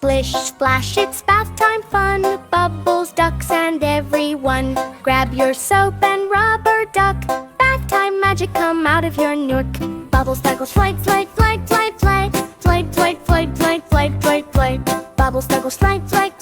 Splish, splash, it's bath time fun. Bubbles, ducks, and everyone. Grab your soap and rubber duck. Bath time magic, come out of your nook. Bubbles, sparkles, flight, flight, flight, flight, flight. Flight, flight, flight, flight, flight, flight, flight. Bubbles, sparkles, flight, flight.